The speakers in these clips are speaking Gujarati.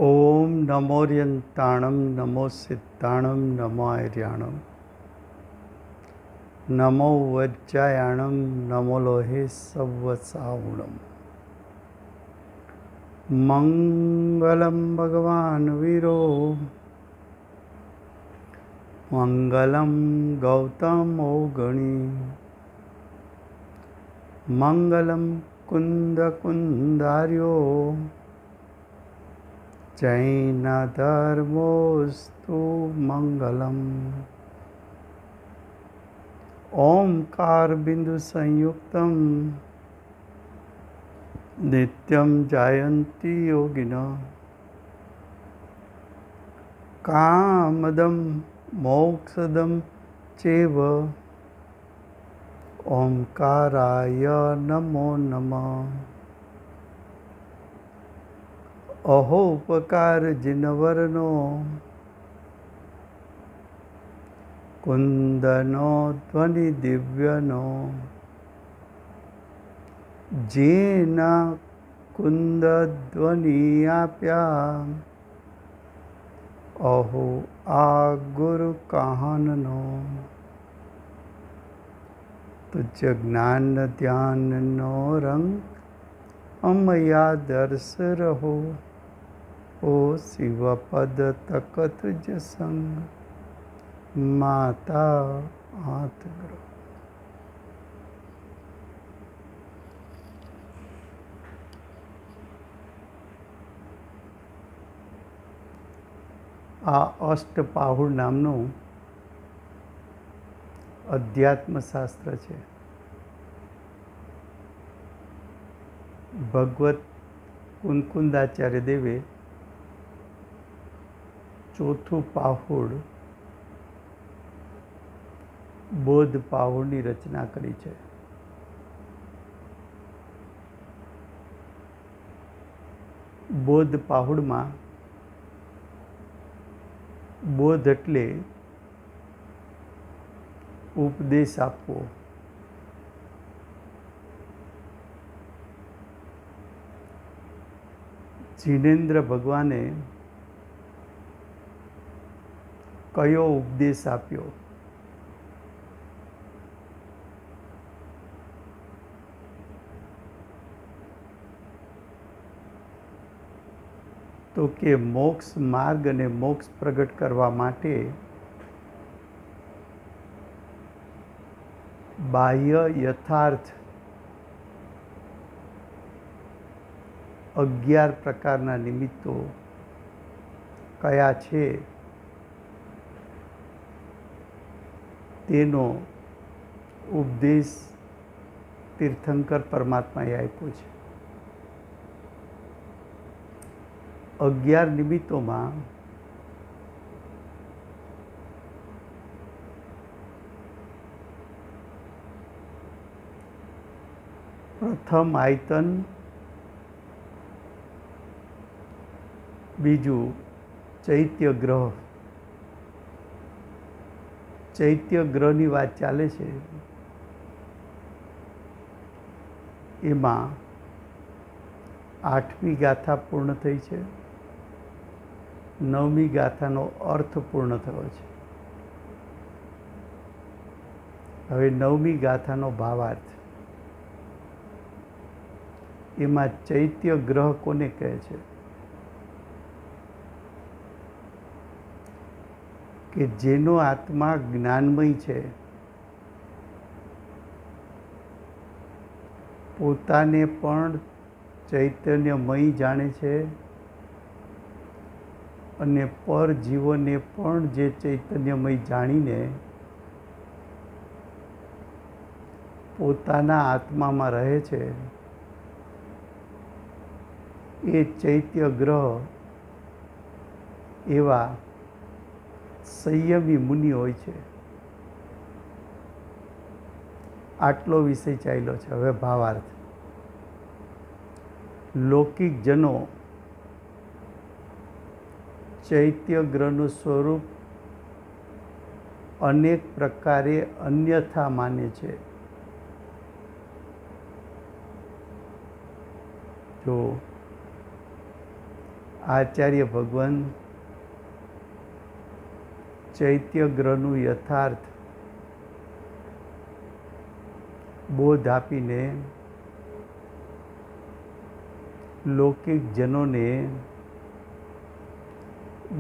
ओम नमोर्यंताणं नमो सिद्धाणं नमो आर्याणं नमो वज्रायाणं नमो लोहे सव्वसावुणं मंगलम भगवान वीरो मंगलम गौतमो गणी मंगलम कुंद कुंदार्यो जैन धर्मोस्तु मंगलम। ओंकार बिंदु संयुक्तम नित्यं जायन्ति योगिनः कामदं मोक्षदं चैव। ओंकाराय नमो नमः। अहोपकार जिनवरनो कुंदनो ध्वनि दिव्यनो जेना कुंद ध्वनि आप्या। अहो आ गुरु कहाननो तुझ ज्ञान ध्यान नो रंग अमया दर्श रहो। ओ शिव पद तक तुझ संग माता हाथ ग्रह। આ અષ્ટપાહુર નામનું અધ્યાત્મશાસ્ત્ર છે. ભગવત કુનકુંદાચાર્ય દેવે ચોથું પાહુડ બોધ પાહુડની રચના કરી છે. બોધ પાહુડમાં બોધ એટલે ઉપદેશ આપવો. જીનેન્દ્ર ભગવાને કયો ઉપદેશ આપ્યો? તો કે મોક્ષ માર્ગ અને મોક્ષ પ્રગટ કરવા માટે બાહ્ય યથાર્થ 11 પ્રકારના નિમિત્તો કયા છે તેનો ઉપદેશ તીર્થંકર પરમાત્માએ આપ્યો છે. 11 નિમિત્તોમાં પ્રથમ આયતન, બીજું ચૈત્ય ગ્રહ. ચૈત્ય ગ્રહની વાત ચાલે છે. એમાં 8મી ગાથા પૂર્ણ થઈ છે. 9મી ગાથાનો અર્થ પૂર્ણ થયો છે. હવે 9મી ગાથાનો ભાવાર્થ. એમાં ચૈત્ય ગ્રહ કોને કહે છે? કે જેનો આત્મા જ્ઞાનમય છે, પોતાને પણ ચૈતન્યમય જાણે છે અને પરજીવોને પણ જે ચૈતન્યમય જાણીને પોતાના આત્મામાં રહે છે, એ ચૈત્ય ગ્રહ એવા સંયમી મુનિ હોય છે. આટલો વિષય ચાલ્યો છે. હવે ભાવાર્થ. લૌકિક જનો ચૈત્ય ગ્રહનું સ્વરૂપ અનેક પ્રકારે અન્યથા માને છે. જો આચાર્ય ભગવાન ચૈત્ય ગ્રહનું યથાર્થ બોધ આપીને લૌકિક જનોને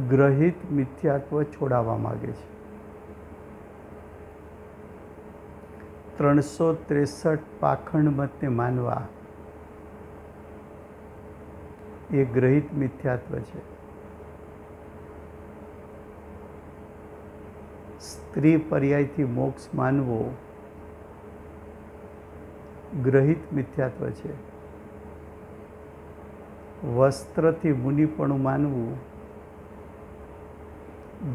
ગ્રહિત મિથ્યાત્વ છોડાવવા માગે છે. 363 પાખંડ મતને માનવા એ ગ્રહિત મિથ્યાત્વ છે. સ્ત્રી પર્યાયથી મોક્ષ માનવો ગ્રહિત મિથ્યાત્વ છે. વસ્ત્રથી મુનિપણું માનવું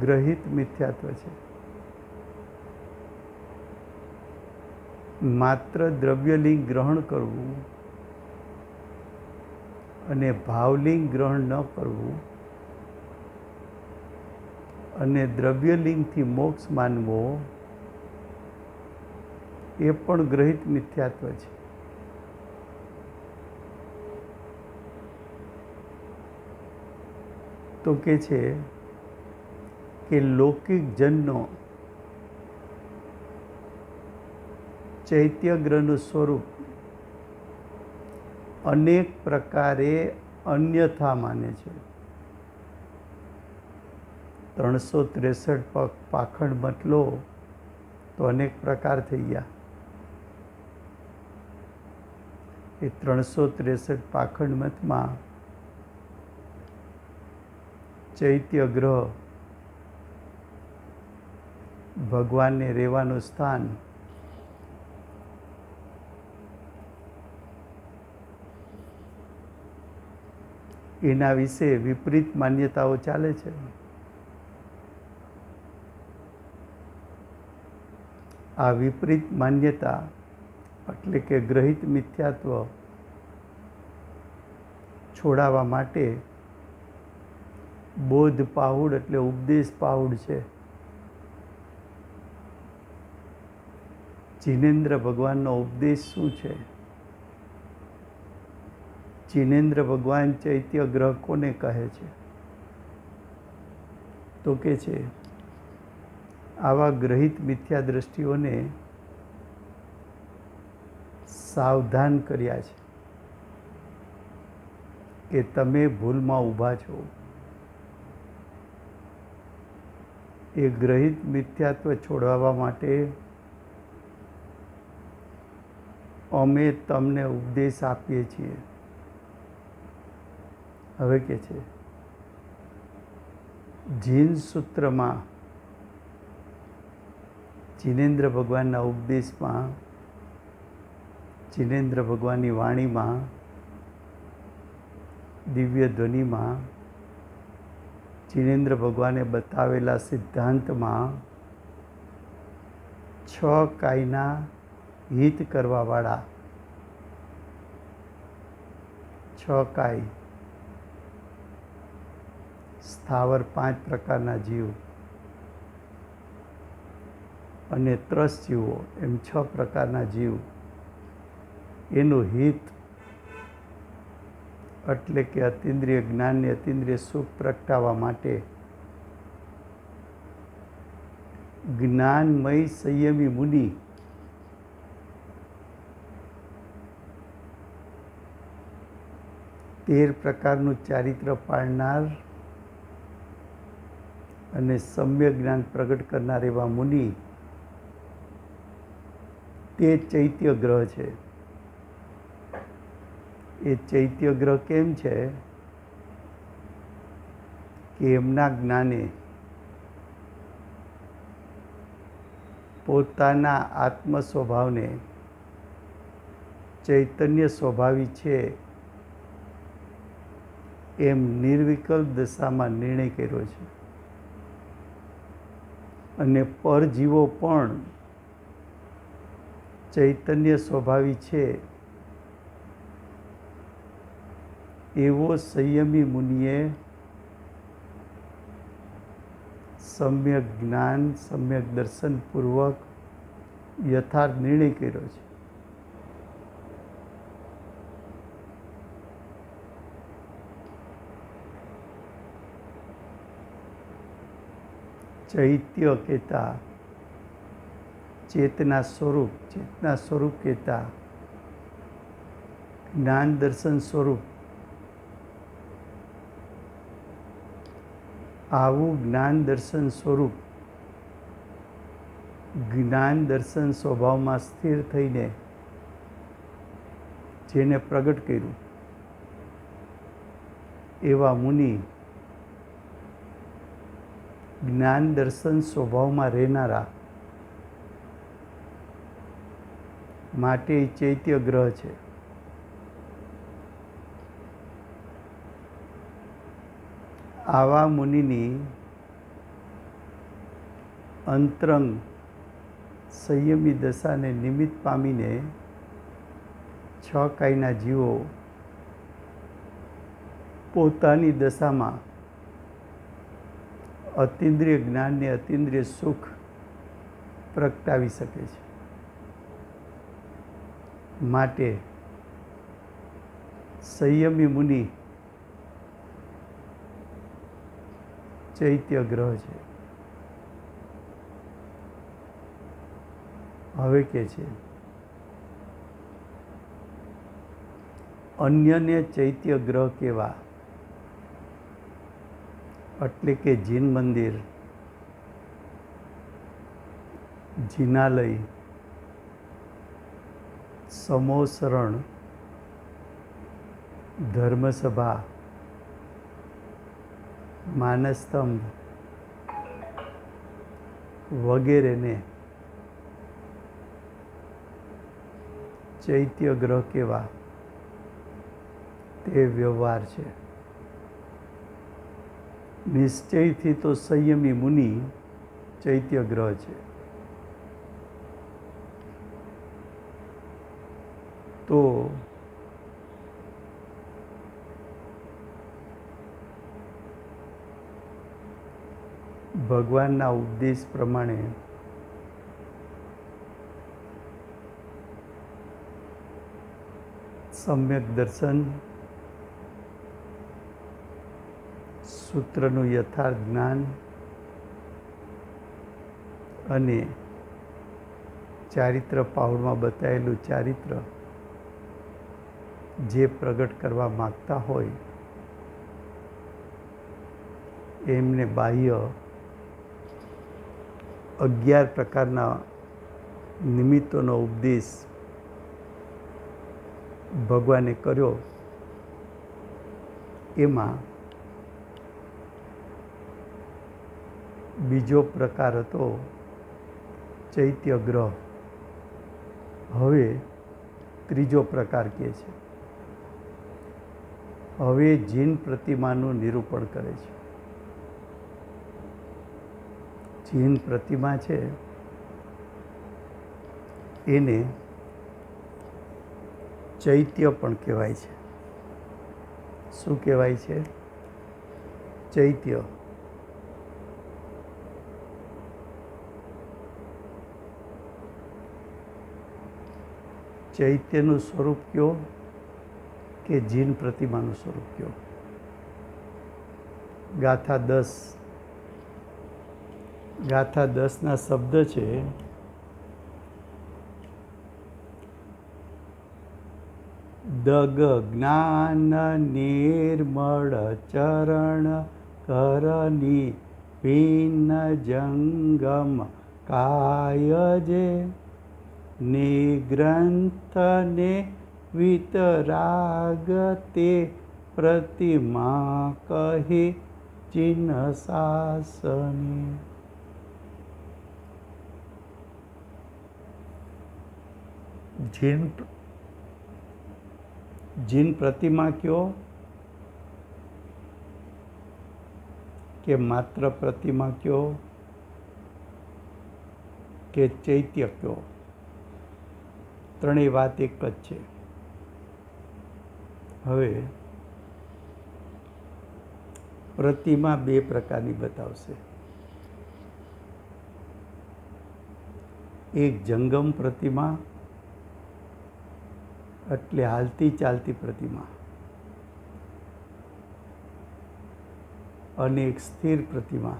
ગ્રહિત મિથ્યાત્વ છે. માત્ર દ્રવ્યલિંગ ગ્રહણ કરવું અને ભાવલિંગ ગ્રહણ ન કરવું અને દ્રવ્યલિંગથી મોક્ષ માનવો એ પણ ગ્રહિત મિથ્યાત્વ છે. તો કે છે કે લૌકિક જનનો ચૈત્ય ગ્રહનું સ્વરૂપ અનેક પ્રકારે અન્યથા માને છે. 363 પાખંડ મત લો તો અનેક પ્રકાર થઈ ગયા. એ 363 પાખંડ મતમાં ચૈત્ય ગ્રહ ભગવાનને રહેવાનું સ્થાન, એના વિશે વિપરીત માન્યતાઓ ચાલે છે. આ વિપરીત માન્યતા એટલે કે ગ્રહિત મિથ્યાત્વ છોડાવવા માટે બોધ પાહુડ એટલે ઉપદેશ પાહુડ છે. જિનેન્દ્ર ભગવાનનો ઉપદેશ શું છે? જિનેન્દ્ર ભગવાન ચૈત્ય ગ્રહ કોને કહે છે? તો કે છે આવા ગ્રહિત મિથ્યા દ્રષ્ટિઓને સાવધાન કર્યા છે કે તમે ભૂલમાં ઊભા છો. એ ગ્રહિત મિથ્યાત્વ છોડાવવા માટે અમે તમને ઉપદેશ આપીએ છીએ. હવે કે છે જીન સૂત્રમાં જિનેન્દ્ર ભગવાનના ઉપદેશમાં, જિનેન્દ્ર ભગવાનની વાણીમાં, દિવ્ય ધ્વનિમાં, જિનેન્દ્ર ભગવાને બતાવેલા સિદ્ધાંતમાં 6 કાયના હિત કરવાવાળા 6 કાય સ્થાવર 5 પ્રકારના જીવ અને ત્રસ જીવો એમ 6 પ્રકારના જીવ એનું હિત એટલે કે અતિન્દ્રિય જ્ઞાનને અતિન્દ્રિય સુખ પ્રગટાવવા માટે જ્ઞાનમય સંયમી મુનિ તેર પ્રકારનું ચારિત્ર પાળનાર અને સમ્યક જ્ઞાન પ્રગટ કરનાર એવા મુનિ તે ચૈત્ય ગ્રહ છે. એ ચૈત્ય ગ્રહ કેમ છે કે એમના જ્ઞાને પોતાના આત્મ સ્વભાવને ચૈતન્ય સ્વભાવી છે એમ નિર્વિકલ્પ દશામાં નિર્ણય કર્યો છે. અને પરજીવો પણ ચૈતન્ય સ્વભાવી છે એવો સંયમી મુનિએ સમ્યક જ્ઞાન સમ્યક દર્શનપૂર્વક યથાર્થ નિર્ણય કર્યો છે. ચૈત્ય કહેતા ચેતના સ્વરૂપ કહેતા જ્ઞાન દર્શન સ્વરૂપ. આવું જ્ઞાન દર્શન સ્વરૂપ જ્ઞાન દર્શન સ્વભાવમાં સ્થિર થઈને જેને પ્રગટ કર્યું એવા મુનિ જ્ઞાન દર્શન સ્વભાવમાં રહેનારા માટે ચૈત્ય ગ્રહ છે. આવા મુનિની અંતરંગ સંયમી દશાને નિમિત્ત પામીને 6 કાયના જીવો પોતાની દશામાં અતિન્દ્રિય જ્ઞાનને અતિન્દ્રિય સુખ પ્રગટાવી શકે છે. માટે સંયમી મુનિ ચૈત્ય ગ્રહ છે. હવે કે છે અન્યને ચૈત્ય ગ્રહ કેવા, એટલે કે જીન મંદિર, જીનાલય, સમોસરણ, ધર્મસભા, માનસ્તંભ વગેરેને ચૈત્ય ગ્રહ કેવા તે વ્યવહાર છે. નિશ્ચયથી તો સંયમી મુનિ ચૈત્ય ગ્રહ છે. તો ભગવાનના ઉપદેશ પ્રમાણે સમ્યક દર્શન, સૂત્રનું યથાર્થ જ્ઞાન અને ચારિત્ર પાઉડમાં બતાવેલું ચારિત્ર જે પ્રગટ કરવા માગતા હોય એમને બાહ્ય 11 પ્રકારના નિમિત્તોનો ઉપદેશ ભગવાને કર્યો. એમાં બીજો પ્રકાર હતો ચૈત્ય ગ્રહ. હવે ત્રીજો પ્રકાર કહે છે. હવે જીન પ્રતિમાનું નિરૂપણ કરે છે. જીન પ્રતિમા છે એને ચૈત્ય પણ કહેવાય છે. શું કહેવાય છે? ચૈત્ય. ચૈત્યનું સ્વરૂપ કયો કે જીન પ્રતિમાનું સ્વરૂપ કયો? ગાથા 10ના શબ્દ છે દગ જ્ઞાન નિર્મળ ચરણ કરની ભિન્ન જંગમ કાય જે નિગ્રંથને વિતરાગ તે પ્રતિમા કહે ચિહ્ન શાસની. જીન પ્રતિમા કયો કે માત્ર પ્રતિમા કયો કે ચૈત્ય કયો? ત્રણેય વાત એક જ છે. હવે પ્રતિમા 2 પ્રકારની બતાવશે. એક જંગમ પ્રતિમા એટલે હાલતી ચાલતી પ્રતિમા, અને એક સ્થિર પ્રતિમા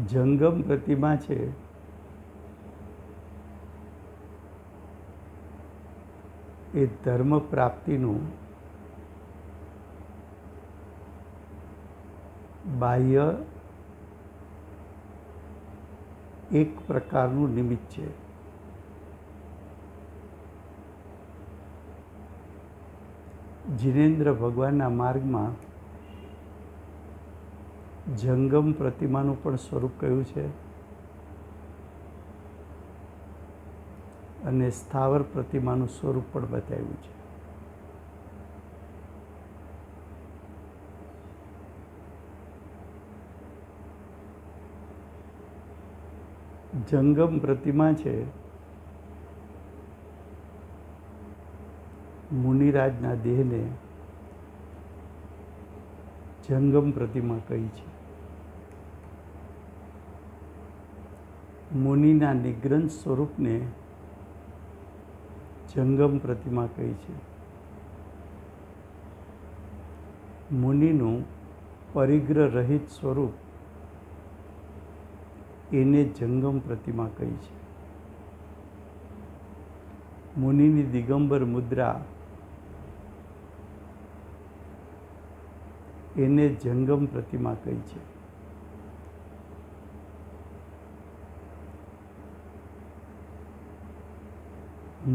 જંગમ પ્રતિમા છે એ ધર્મ પ્રાપ્તિનું બાહ્ય એક પ્રકારનું નિમિત્ત છે. જિનેન્દ્ર ભગવાનના માર્ગમાં જંગમ પ્રતિમાનું પણ સ્વરૂપ કયું છે અને સ્થાવર પ્રતિમાનું સ્વરૂપ પણ બતાવ્યું છે. જંગમ પ્રતિમા છે મુનિરાજના દેહને જંગમ પ્રતિમા કહી છે. મુનિના નિગ્રંથ સ્વરૂપને જંગમ પ્રતિમા કહી છે. મુનિનું પરિગ્રહ રહિત સ્વરૂપ એને જંગમ પ્રતિમા કહી છે. મુનિની દિગંબર મુદ્રા એને જંગમ પ્રતિમા કહી છે.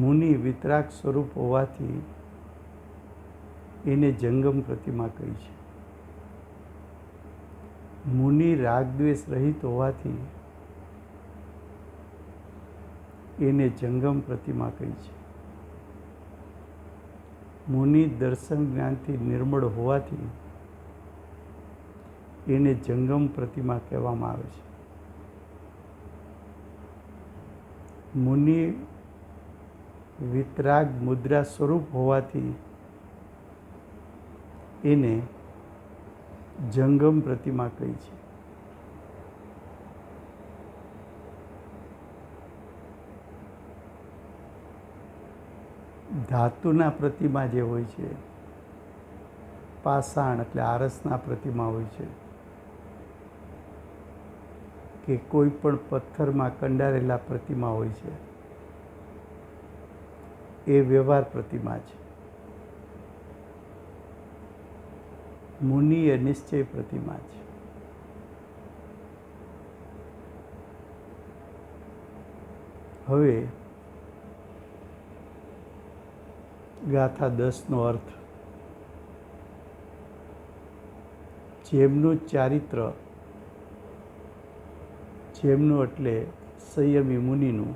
મુનિ વિતરાગ સ્વરૂપ હોવાથી એને જંગમ પ્રતિમા કહી છે. મુનિ રાગદ્વેષ રહિત હોવાથી એને જંગમ પ્રતિમા કહી છે. મુનિ દર્શન જ્ઞાનથી નિર્મળ હોવાથી એને જંગમ પ્રતિમા કહેવામાં આવે છે. મુનિ વિતરાગ મુદ્રા સ્વરૂપ હોવાથી એને જંગમ પ્રતિમા કહી છે. ધાતુના પ્રતિમા જે હોય છે, પાષાણ એટલે આરસના પ્રતિમા હોય છે કે કોઈ પણ પથ્થરમાં કંડારેલા પ્રતિમા હોય છે, એ વ્યવહાર પ્રતિમા છે. મુનિ એ નિશ્ચય પ્રતિમા છે. હવે ગાથા 10નો અર્થ. જેમનું ચારિત્ર, જેમનું એટલે સંયમી મુનિનું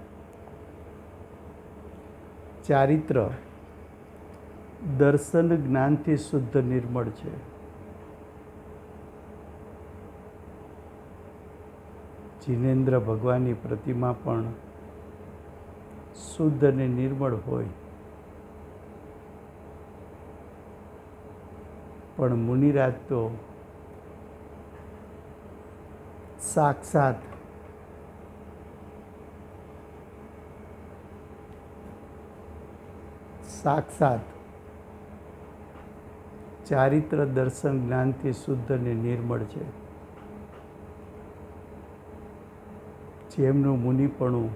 ચારિત્ર દર્શન જ્ઞાનથી શુદ્ધ નિર્મળ છે. જિનેન્દ્ર ભગવાનની પ્રતિમા પણ શુદ્ધ અને નિર્મળ હોય, પણ મુનિરાજ તો સાક્ષાત ચારિત્ર દર્શન જ્ઞાનથી શુદ્ધ અને નિર્મળ છે. જેમનું મુનિપણું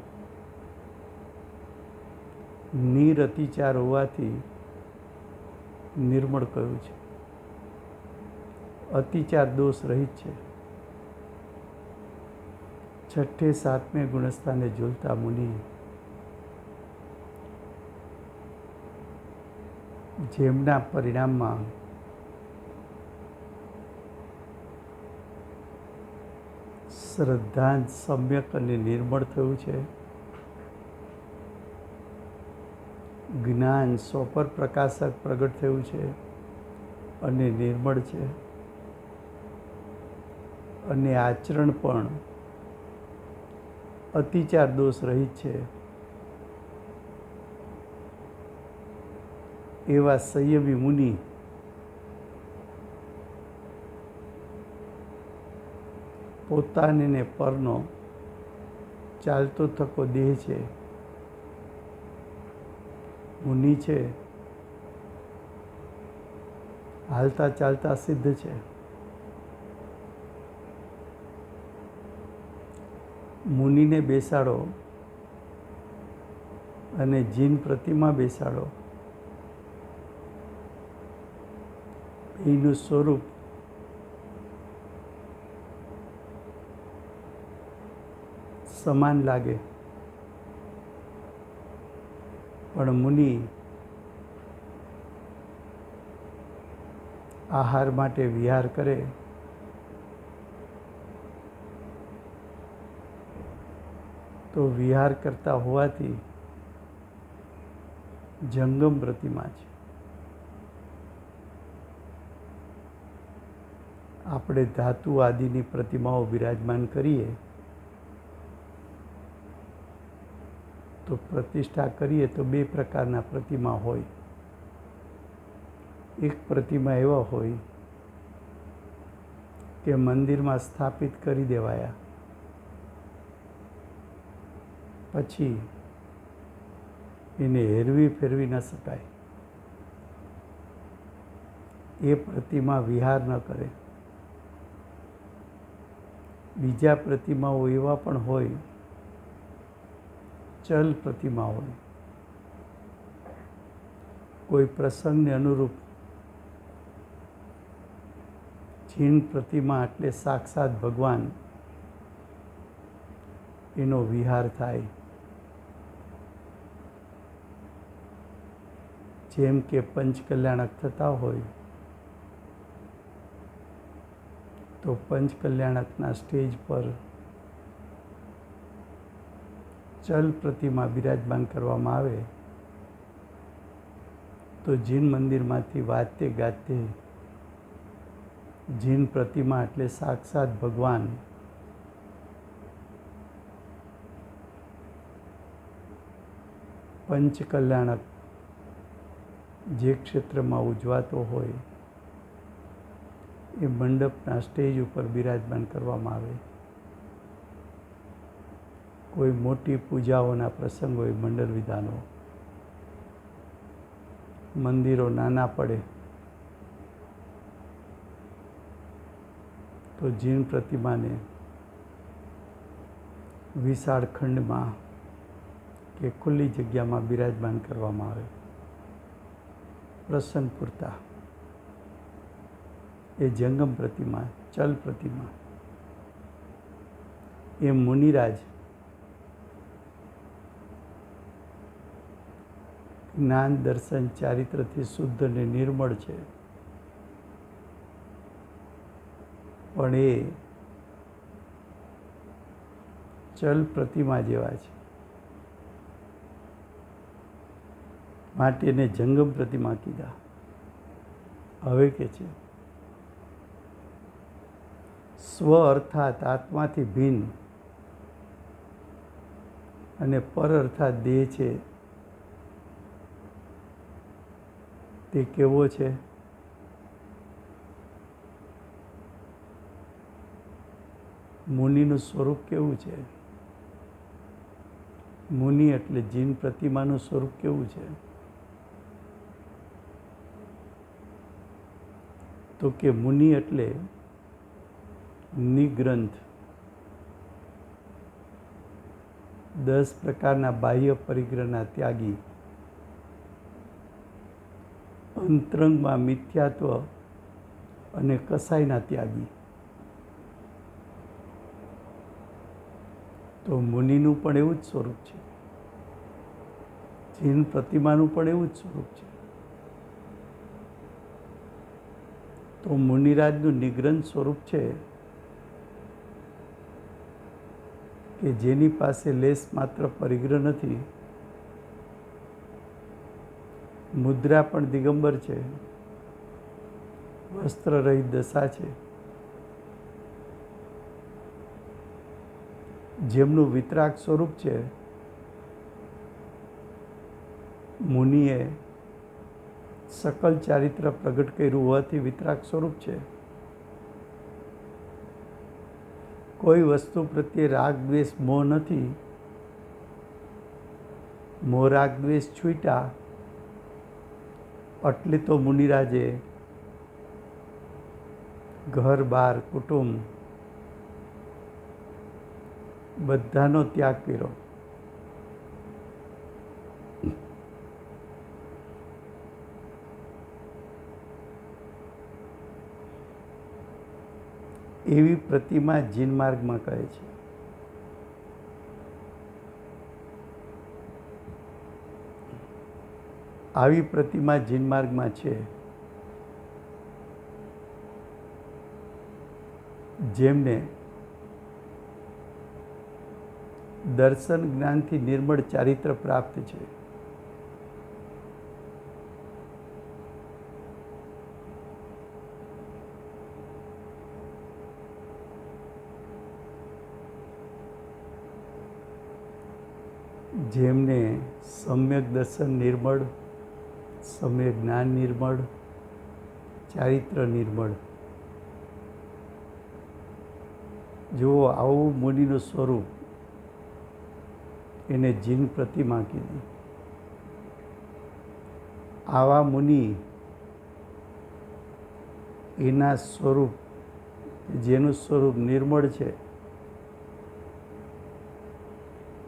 નિરતિચાર હોવાથી નિર્મળ કહ્યું છે. અતિચાર દોષ રહિત છે. છઠ્ઠે સાતમે ગુણસ્થાને ઝૂલતા મુનિ જેમના પરિણામમાં શ્રદ્ધાંત સમ્યક અને નિર્મળ થયું છે, જ્ઞાન સોપર પ્રકાશક પ્રગટ થયું છે અને નિર્મળ છે, અને આચરણ પણ અતિચાર દોષ રહિત છે, એવા સંયમી મુનિ પોતાને ને પરનો ચાલતો થકો દેહ છે, મુનિ છે, હાલતા ચાલતા સિદ્ધ છે. મુનિને બેસાડો અને જીન પ્રતિમા બેસાડો, એનું સ્વરૂપ સમાન લાગે, પણ મુનિ આહાર માટે વિહાર કરે તો વિહાર કરતા હોવાથી જંગમ પ્રતિમા છે. આપણે ધાતુ આદિની પ્રતિમાઓ બિરાજમાન કરીએ તો પ્રતિષ્ઠા કરીએ તો બે પ્રકારના પ્રતિમા હોય. એક પ્રતિમા એવા હોય કે મંદિરમાં સ્થાપિત કરી દેવાયા, પછી એને હેરવી ફેરવી ન શકાય, એ પ્રતિમા વિહાર ન કરે. બીજા પ્રતિમાઓ એવા પણ હોય, ચલ પ્રતિમા હોય, કોઈ પ્રસંગને અનુરૂપ. જીન પ્રતિમા એટલે સાક્ષાત ભગવાન, એનો વિહાર થાય. જેમ કે પંચકલ્યાણક થતા હોય તો પંચકલ્યાણકના સ્ટેજ પર ચલ પ્રતિમા બિરાજમાન કરવામાં આવે તો જીન મંદિરમાંથી વાતે ગાતે જીન પ્રતિમા એટલે સાક્ષાત ભગવાન પંચકલ્યાણક જે ક્ષેત્રમાં ઉજવાતો હોય એ મંડપના સ્ટેજ ઉપર બિરાજમાન કરવામાં આવે. કોઈ મોટી પૂજાઓના પ્રસંગ હોય, મંડળ વિધાનો, મંદિરો નાના પડે તો જીન પ્રતિમાને વિશાળ ખંડમાં કે ખુલ્લી જગ્યામાં બિરાજમાન કરવામાં આવે. પ્રસંગ પૂરતા એ જંગમ પ્રતિમા, ચલ પ્રતિમા. એ મુનિરાજ જ્ઞાન દર્શન ચારિત્રથી શુદ્ધ અને નિર્મળ છે, પણ એ ચલ પ્રતિમા જેવા છે, માટે એને જંગમ પ્રતિમા કીધા. હવે કે છે સ્વ અર્થાત આત્માથી ભિન્ન અને પર અર્થાત દેહ છે તે કેવો છે? મુનિનું સ્વરૂપ કેવું છે? મુનિ એટલે જીન પ્રતિમાનું સ્વરૂપ કેવું છે? તો કે મુનિ એટલે નિગ્રંથ 10 પ્રકારના બાહ્ય પરિગ્રહના ત્યાગી, અંતરંગમાં મિથ્યાત્વ અને કસાયના ત્યાગી. તો મુનિનું પણ એવું જ સ્વરૂપ છે, જીન પ્રતિમાનું પણ એવું જ સ્વરૂપ છે. તો મુનિરાજનું નિગ્રંથ સ્વરૂપ છે કે જેની પાસે લેશ માત્ર પરિગ્રહ નથી, મુદ્રા પણ દિગંબર છે, વસ્ત્ર રહિત દશા છે, જેમનું વિતરાગ સ્વરૂપ છે. મુનિએ સકલ ચારિત્ર પ્રગટ કર્યું હોવાથી વિતરાગ સ્વરૂપ છે. કોઈ વસ્તુ પ્રત્યે રાગ દ્વેષ મોહ નથી. મોહ રાગ દ્વેષ છૂટ્યા એટલે તો મુનિરાજે ઘર બાર કુટુંબ બધાનો ત્યાગ કર્યો. એવી પ્રતિમા જીન માર્ગમાં કહે છે. આવી પ્રતિમા જીન માર્ગમાં છે જેમને દર્શન જ્ઞાનથી નિર્મળ ચારિત્ર પ્રાપ્ત છે. જેમને સમ્યક દર્શન નિર્મળ, સમ્યક જ્ઞાન નિર્મળ, ચારિત્ર નિર્મળ. જો આવું મુનિનું સ્વરૂપ, એને જીન પ્રતિમા કીધી. આવા મુનિ એના સ્વરૂપ, જેનું સ્વરૂપ નિર્મળ છે,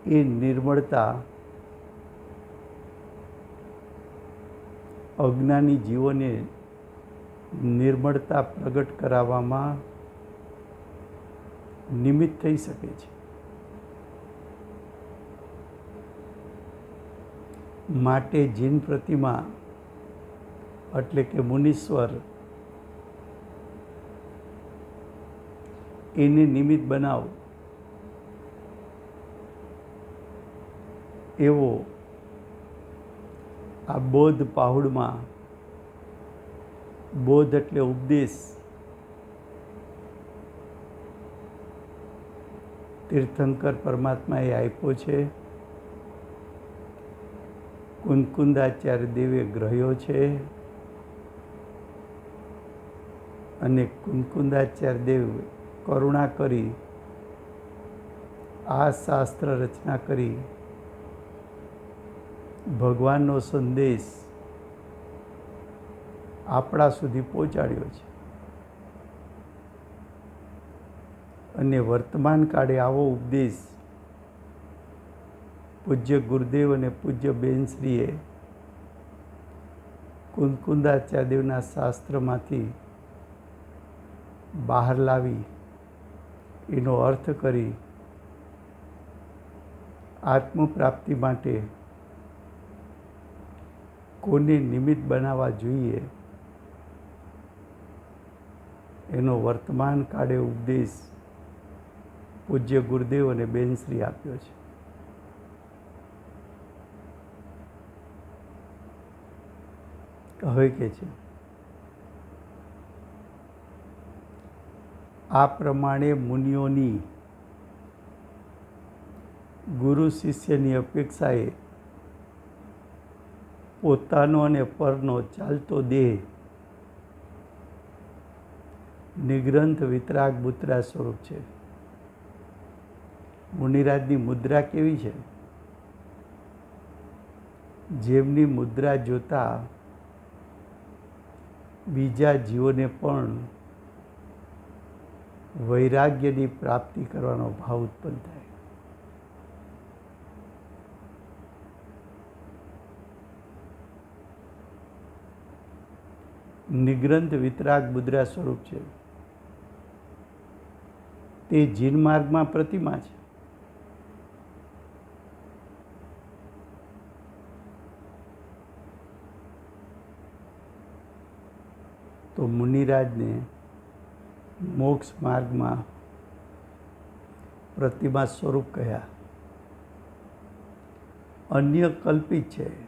એ નિર્મળતા અજ્ઞાની જીવોને નિર્મળતા પ્રગટ કરાવવામાં નિમિત્ત થઈ શકે છે. માટે જીન પ્રતિમા એટલે કે મુનીશ્વર એને નિમિત્ત બનાવો એવો આ બોધ પહાડમાં, બોધ એટલે ઉપદેશ, તીર્થંકર પરમાત્માએ આપ્યો છે. કુંદકુંદાચાર્ય દેવે ગ્રહ્યો છે અને કુંદકુંદાચાર્ય દેવ કરુણા કરી આ શાસ્ત્ર રચના કરી ભગવાનનો સંદેશ આપણા સુધી પહોંચાડ્યો છે. અને વર્તમાન કાળે આવો ઉપદેશ પૂજ્ય ગુરુદેવ અને પૂજ્ય બેનશ્રીએ કુંદકુંદાચાર્ય દેવના શાસ્ત્રમાંથી બહાર લાવી એનો અર્થ કરી આત્મપ્રાપ્તિ માટે કોને નિમિત્ત બનાવવા જોઈએ એનો વર્તમાન કાળે ઉપદેશ પૂજ્ય ગુરુદેવ અને બેનશ્રી આપ્યો છે. હવે કે છે આ પ્રમાણે મુનિઓની ગુરુ શિષ્યની અપેક્ષાએ પોતાનો અને પરનો ચાલતો દેહ નિગ્રંથ વિતરાગ મુદ્રા સ્વરૂપ છે. મુનિરાજની મુદ્રા કેવી છે? જેમની મુદ્રા જોતા બીજા જીવોને પણ વૈરાગ્યની પ્રાપ્તિ કરવાનો ભાવ ઉત્પન્ન થાય. નિગ્રંથ વિતરાગ મુદ્રા સ્વરૂપ છે. તે જીન માર્ગમાં પ્રતિમા છે. તો મુનિરાજને મોક્ષ માર્ગમાં પ્રતિમા સ્વરૂપ કહ્યા. અન્ય કલ્પિત છે.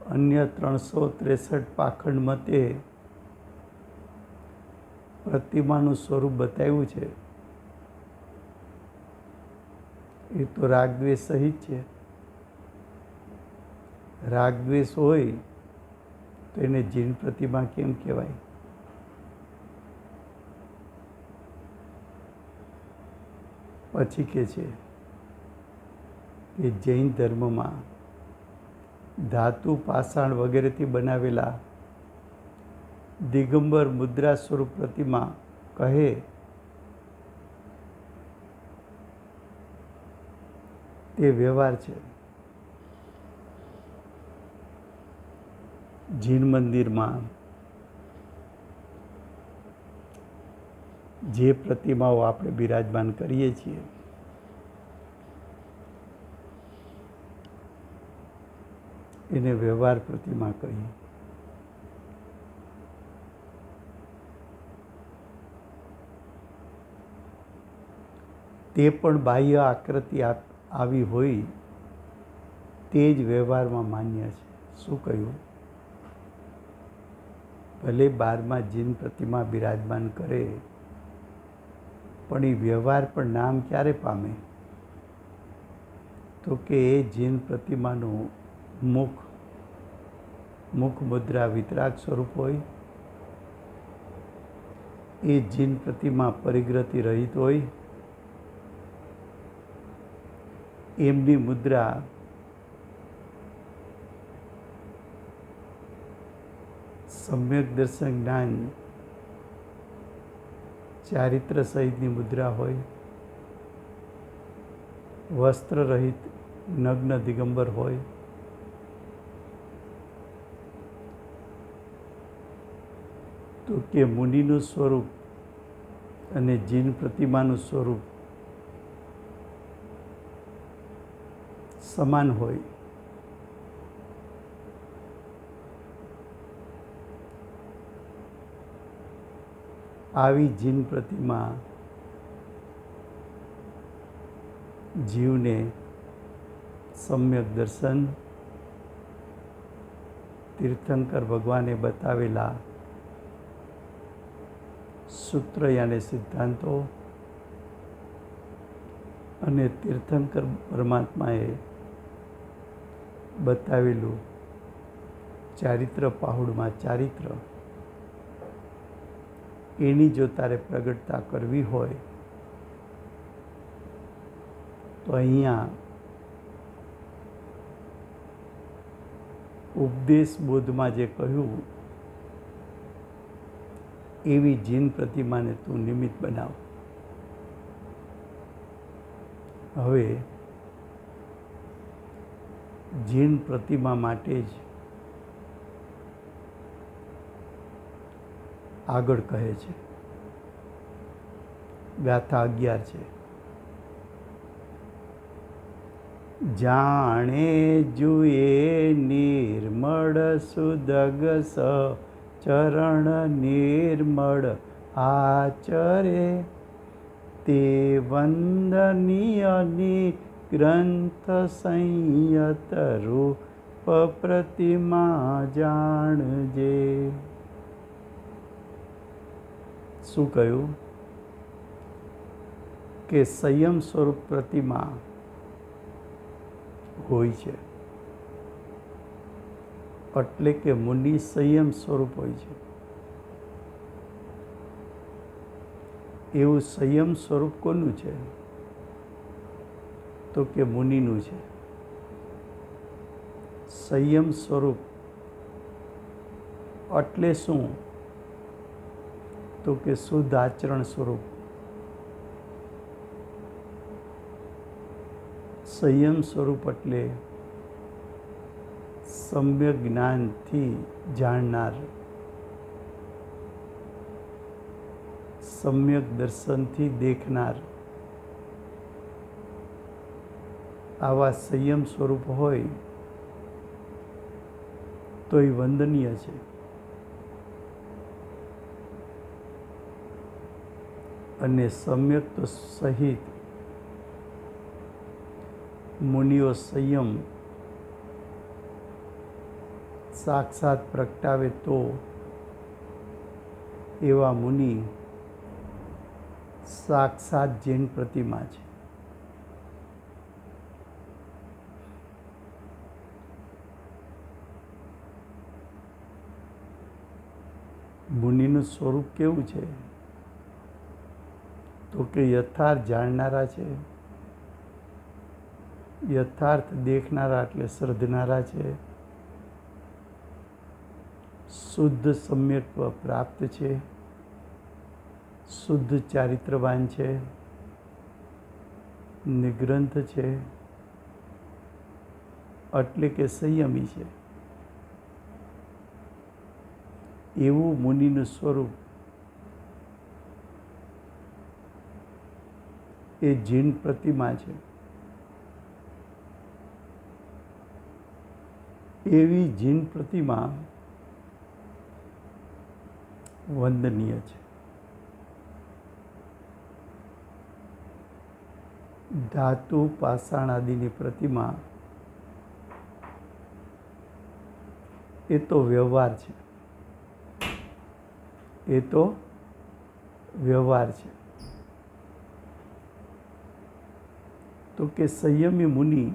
અન્ય 363 પાખંડ મતે પ્રતિમાનું સ્વરૂપ બતાવ્યું છે એ તો રાગદ્વેષ સહિત છે. રાગદ્વેષ હોય તો એને જીન પ્રતિમા કેમ કહેવાય? પછી કે છે કે જૈન ધર્મમાં ધાતુ પાષાણ વગેરેથી બનાવેલા દિગંબર મુદ્રા સ્વરૂપ પ્રતિમા કહે તે વ્યવહાર છે. જીન મંદિરમાં જે પ્રતિમાઓ આપણે બિરાજમાન કરીએ છીએ એને વ્યવહાર પ્રતિમા કહીએ. તે પણ બાહ્ય આકૃતિ આવી હોય તે જ વ્યવહારમાં માન્ય છે. શું કહ્યું? ભલે 12માં જીન પ્રતિમા બિરાજમાન કરે પણ એ વ્યવહાર પણ નામ ક્યારે પામે? તો કે એ જીન પ્રતિમાનું મુખ મુદ્રા વિતરાગ સ્વરૂપ હોય, એ જીન પ્રતિમા પરિગ્રહથી રહિત હોય, એમની મુદ્રા સમ્યક દર્શન જ્ઞાન ચારિત્ર સહિતની મુદ્રા હોય, વસ્ત્ર રહિત નગ્ન દિગંબર હોય, તો કે મુનિનું સ્વરૂપ અને જીન પ્રતિમાનું સ્વરૂપ સમાન હોય. આવી જીન પ્રતિમા જીવને સમ્યક દર્શન તીર્થંકર ભગવાને બતાવેલા સૂત્ર યાને સિદ્ધાંતો અને તીર્થંકર પરમાત્માએ બતાવેલું ચારિત્ર પહાડમાં ચારિત્ર, એની જો તારે પ્રગટતા કરવી હોય તો અહીંયા ઉપદેશ બોધમાં જે કહ્યું એવી જીન પ્રતિમાને તું નિમિત્ત બનાવ. હવે જીન પ્રતિમા માટે જ આગળ કહે છે. ગાથા 11 છે. જાણે જુએ નિર્મળ સુદગસ ચરણ નિર્મળ આચરે તે વંદનીય ગ્રંથ સંયત રૂપ પ્રતિમા જાણજે. શું કહ્યું? કે સંયમ સ્વરૂપ પ્રતિમા હોય છે, એટલે કે મુનિ સંયમ સ્વરૂપ હોય છે. એવું સંયમ સ્વરૂપ કોનું છે? તો કે મુનિનું છે. સંયમ સ્વરૂપ એટલે શું? તો કે શુદ્ધ આચરણ સ્વરૂપ. સંયમ સ્વરૂપ એટલે સમ્યક જ્ઞાનથી જાણનાર, સમ્યક દર્શનથી દેખનાર. આવા સંયમ સ્વરૂપ હોય તો એ વંદનીય છે. અને સમ્યક તો સહિત મુનિઓ સંયમ સાક્ષાત પ્રગટાવે તો એવા મુનિ સાક્ષાત જૈન પ્રતિમા છે. મુનિનું સ્વરૂપ કેવું છે? તો કે યથાર્થ જાણનારા છે, યથાર્થ દેખનારા એટલે શ્રદ્ધનારા છે, શુદ્ધ સમ્યક્ત્વ પ્રાપ્ત છે, શુદ્ધ ચારિત્રવાન છે, નિગ્રંથ છે, એટલે કે સંયમી છે. એવું મુનિનું સ્વરૂપ એ જીન પ્રતિમા છે. એવી જીન પ્રતિમા વંદનીય છે. ધાતુ પાષાણ આદિની પ્રતિમા એ તો વ્યવહાર છે. એ તો વ્યવહાર છે. તો કે સંયમી મુનિ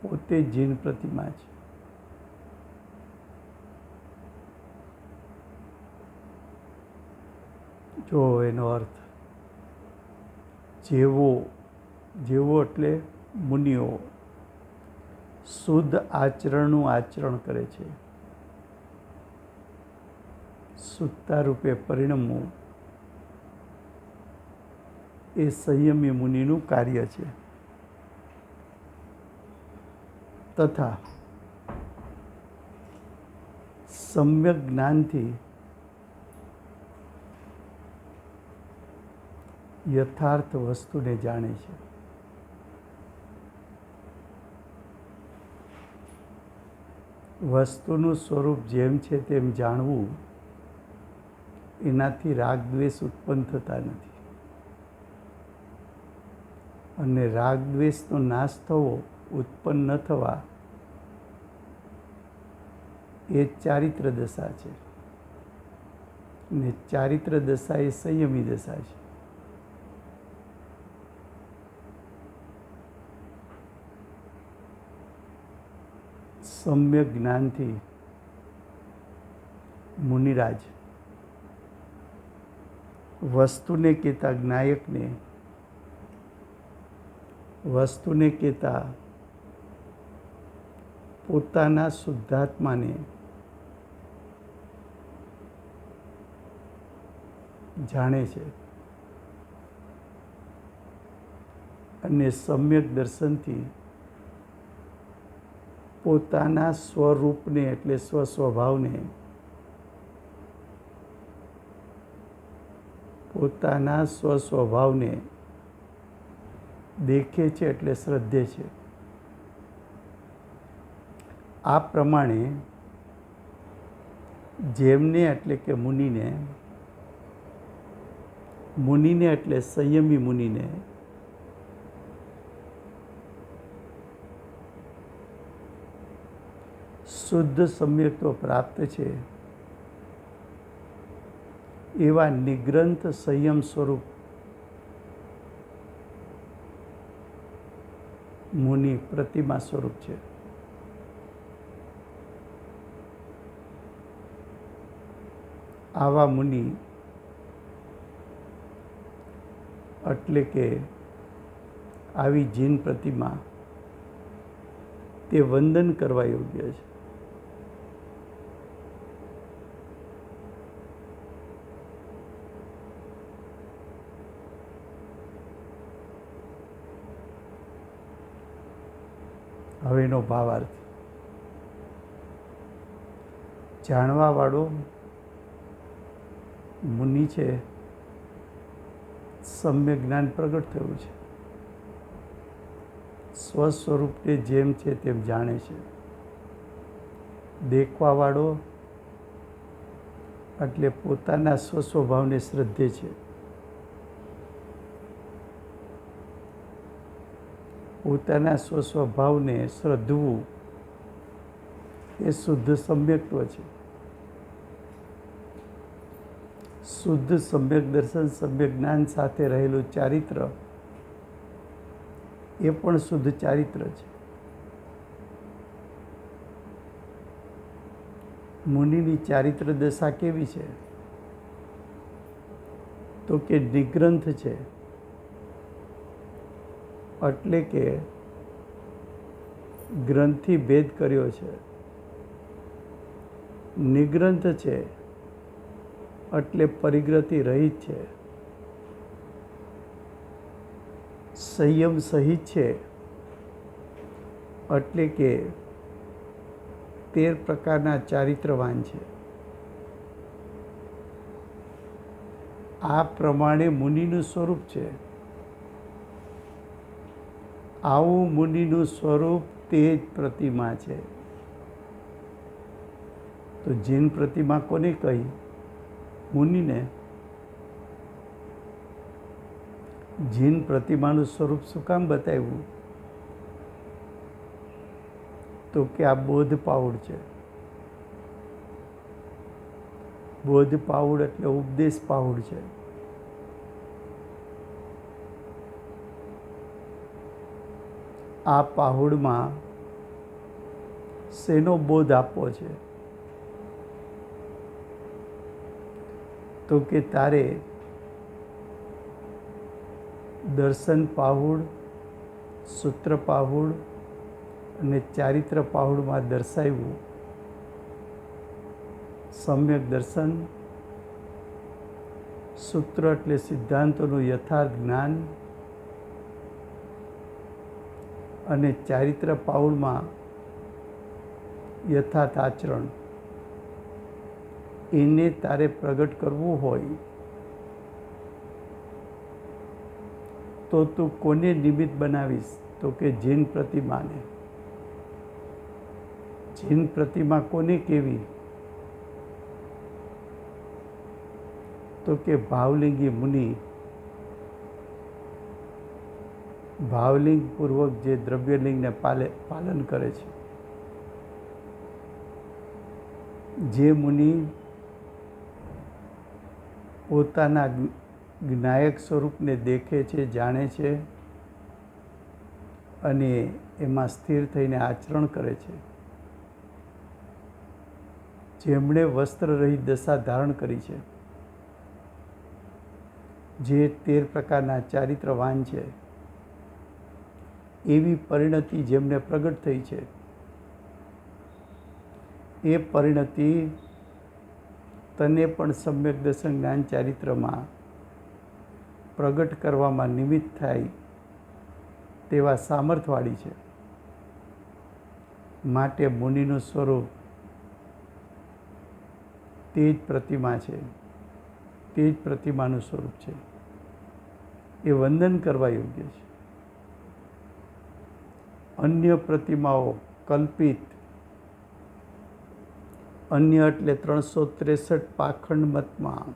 પોતે જીન પ્રતિમા છે. જો એનો અર્થ જેવો એટલે મુનિઓ શુદ્ધ આચરણનું આચરણ કરે છે, શુદ્ધતા રૂપે પરિણમવું એ સંયમી મુનિનું કાર્ય છે. તથા સમ્યક જ્ઞાનથી યથાર્થ વસ્તુને જાણે છે. વસ્તુનું સ્વરૂપ જેમ છે તેમ જાણવું, એનાથી રાગ દ્વેષ ઉત્પન્ન થતા નથી. અને રાગ દ્વેષનો નાશ થવો, ઉત્પન્ન ન થવા, એ ચારિત્ર દશા છે. ને ચારિત્ર દશા એ સંયમી દશા છે. સમ્યક જ્ઞાનથી મુનિરાજ વસ્તુને કહેતા જ્ઞાયકને, વસ્તુને કહેતા પોતાના શુદ્ધાત્માને જાણે છે. અને સમ્યક દર્શનથી પોતાના સ્વરૂપને એટલે સ્વસ્વભાવને, પોતાના સ્વસ્વભાવને દેખે છે એટલે શ્રદ્ધે છે. આ પ્રમાણે જેમને એટલે કે મુનિને એટલે સંયમી મુનિને શુદ્ધ સમ્યક્ત્વ પ્રાપ્ત છે, એવા નિગ્રંથ સંયમ સ્વરૂપ મુનિ પ્રતિમા સ્વરૂપ છે. આવા મુનિ એટલે કે આવી જીન પ્રતિમા તે વંદન કરવા યોગ્ય છે. હવે એનો ભાવાર્થ જાણવાવાળો મુનિ છે, સમ્યક જ્ઞાન પ્રગટ થયું છે, સ્વસ્વરૂપને જેમ છે તેમ જાણે છે. દેખવાવાળો એટલે પોતાના સ્વસ્વભાવને શ્રદ્ધે છે. પોતાના સ્વસ્વભાવને શ્રદ્ધવું એ શુદ્ધ સમ્યક્ત્વ છે. શુદ્ધ સમ્યક દર્શન, સમ્યક જ્ઞાન સાથે રહેલું ચારિત્ર એ પણ શુદ્ધ ચારિત્ર છે. મુનિની ચારિત્ર દશા કેવી છે? તો કે નિગ્રંથ છે, એટલે કે ગ્રંથિ ભેદ કર્યો છે. નિગ્રંથ છે એટલે પરિગ્રહથી રહિત છે. સંયમ સહિત છે એટલે કે 13 પ્રકારના ચારિત્રવાન છે. આ પ્રમાણે મુનિનું સ્વરૂપ છે. આવું મુનિનું સ્વરૂપ તે જ પ્રતિમા છે. તો જીન પ્રતિમા કોને કહી? મુનિને. જીન પ્રતિમાનું સ્વરૂપ શું કામ બતાવ્યું? તો કે આ બોધ પાઉડ છે. બોધ પાઉડ એટલે ઉપદેશ પાઉડ છે. આ પાહુડમાં શેનો બોધ આપવો છે? તો કે તારે દર્શન પાહુડ, સૂત્ર પાહુડ અને ચારિત્ર પાહુડમાં દર્શાવ્યું સમ્યક દર્શન, સૂત્ર એટલે સિદ્ધાંતોનું યથાર્થ જ્ઞાન અને ચારિત્ર પાઉલમાં યથાર્થ આચરણ. એને તારે પ્રગટ કરવું હોય તો તું કોને નિમિત્ત બનાવીશ? તો કે જીન પ્રતિમાને. જીન પ્રતિમા કોને કેવી? તો કે ભાવલિંગી મુનિ ભાવલિંગ પૂર્વક જે દ્રવ્યલિંગને પાલન કરે છે. જે મુનિ પોતાના જ્ઞાયક સ્વરૂપને દેખે છે, જાણે છે અને એમાં સ્થિર થઈને આચરણ કરે છે. જેમણે વસ્ત્ર રહિત દશા ધારણ કરી છે, જે 13 પ્રકારના ચારિત્રવાન છે, એવી પરિણતિ જેમને પ્રગટ થઈ છે, એ પરિણતિ તને પણ સમ્યક દર્શન જ્ઞાન ચારિત્રમાં પ્રગટ કરવામાં નિમિત્ત થાય તેવા સામર્થ્યવાળી છે. માટે મુનિનું સ્વરૂપ તે જ પ્રતિમા છે, તે જ પ્રતિમાનું સ્વરૂપ છે. એ વંદન કરવા યોગ્ય છે. અન્ય પ્રતિમાઓ કલ્પિત, અન્ય એટલે 363 પાખંડ મતમાં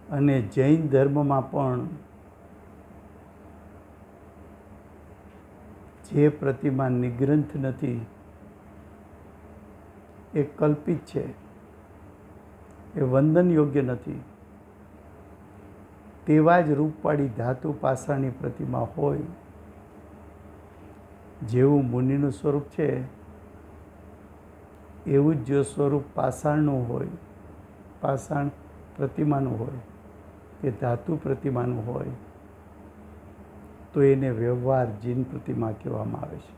અને જૈન ધર્મમાં પણ જે પ્રતિમા નિગ્રંથ નથી, એ કલ્પિત છે, એ વંદન યોગ્ય નથી. તેવા જ રૂપવાળી ધાતુ પાષાણની પ્રતિમા હોય, જેવું મુનિનું સ્વરૂપ છે એવું જ જો સ્વરૂપ પાષાણનું હોય, પાષાણ પ્રતિમાનું હોય કે ધાતુ પ્રતિમાનું હોય, તો એને વ્યવહાર જીન પ્રતિમા કહેવામાં આવે છે.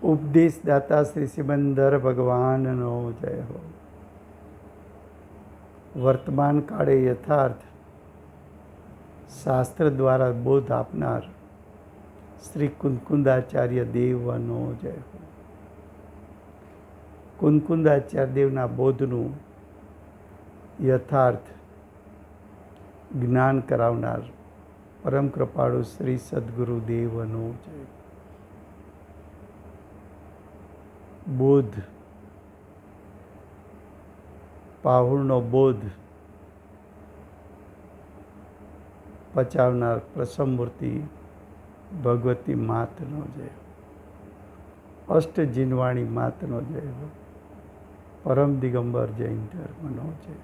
ઉપદેશદાતા શ્રી સિમંદર ભગવાનનો જય હો. વર્તમાન કાળે યથાર્થ શાસ્ત્ર દ્વારા બોધ આપનાર શ્રી કુંકુંદાચાર્ય દેવનો જય હો. કુંકુંદાચાર્ય દેવના બોધનું યથાર્થ જ્ઞાન કરાવનાર પરમ કૃપાળુ શ્રી સદગુરુ દેવનો જય. બોધ પાહુરનો બોધ પચાવનાર પ્રસમમૂર્તિ ભગવતી માતનો જય. અષ્ટ જીનવાણી માતનો જય. પરમ દિગંબર જૈન ધર્મનો જય.